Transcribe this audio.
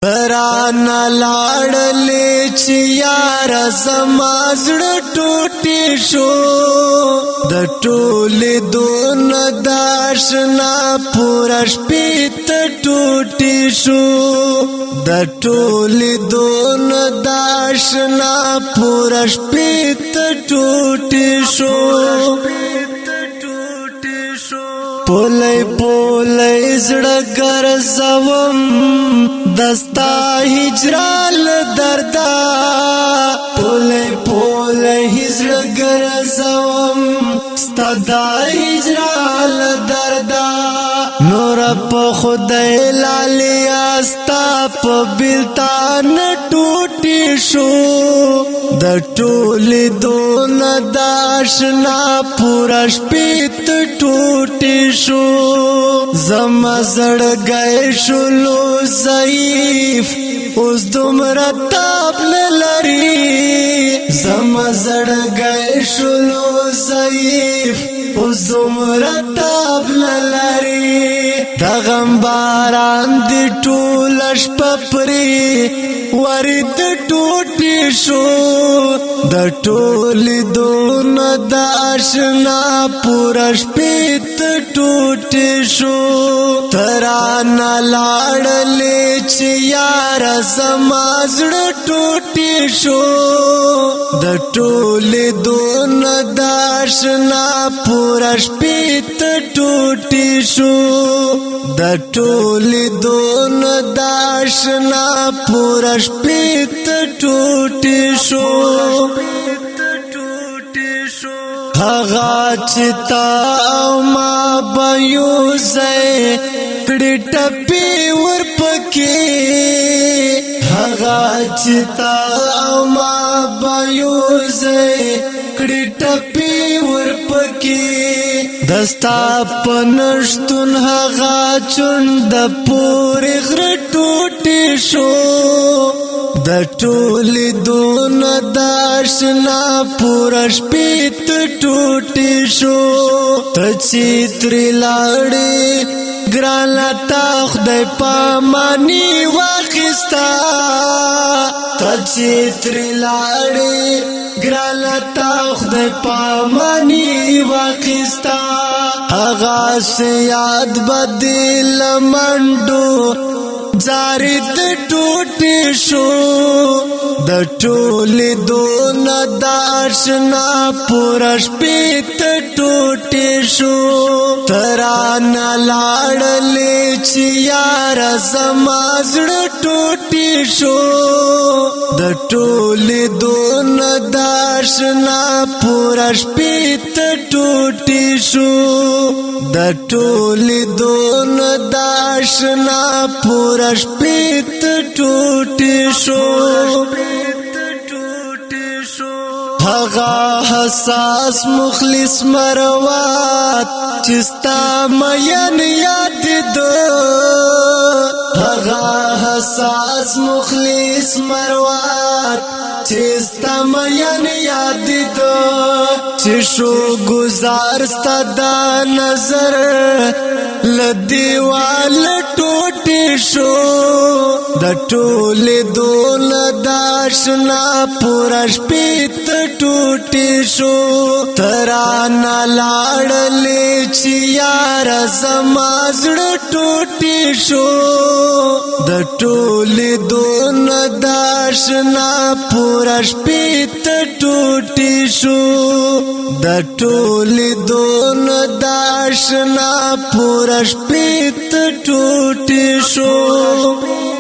رانا لاړلې چې یار زما زړه ټوټې شو د ټولې دون داشنا پورا شپې ته ټوټې شو د ټولې دون داشنا پورا شپې ته ټوټې شو پولای پولای زړه ګرځوم دستا هجرال دردا پولای پولای زړه ګرځوم ستدا هجرال دردا نور په خدای لالیا ستا په بلتان ټوټې شو د ټولې دون داشنا پورا شپې ته ټوټې شو زما زړګی شلو ضعیف اوس دومره تاب نه لري زما زړګی شلو ضعیف اوس دومره تاب نه لري د غم باران د ټول شپه پرې ورید ټوټې شو د ټولې دون د آشنا پورا شپې ته ټوټې شو ترانه لاړلې چې یار زما زړه ټوټې شو د ټولې دون د آشنا پورا شپې ته ټوټې شو د ټولې دون د آشنا پورا شپې ته ټوټې شو هغه چې تا او ما بيوزه کړي ټپي ورپکې هغه چې تا او ما بيوزه کړي ټپي ورپکې دستا پنشتون هغه چوند پورې غر ټوټې شو د ټولې دون داشنا پورا شپې ته ټوټې شو ته چې ترې لاړې ګرانه تا خدای پاماني واخیستا ته چې ترې لاړې ګرانه تا خدای پاماني واخیستا هغه سه یاد بدل منډو زاری د ټوټې شو د ټولې دون داشنا پورا شپې ته ټوټې شو ترانه لاړلې چې یار زما زړه ټوټې شو د ټولې دون داشنا پورا شپې ته ټوټې شو د ټولې دون داشنا پورا شپې ته ټوټې شو هغه حساس مخلص مروات چستا مین یاد دو هغه حساس مخلص مروات چستا مین یاد دو چشو گزار ستدا نظر لدیوال ټوټې شو د ټولې دون داشنا پورا شپې ته ټوټې شو ترانه لاړلې چې یار زما زړه ټوټې شو د ټولې دون داشنا پورا شپې ته ټوټې شو د ټولې دون داشنا پورا شپې ته ټوټې شو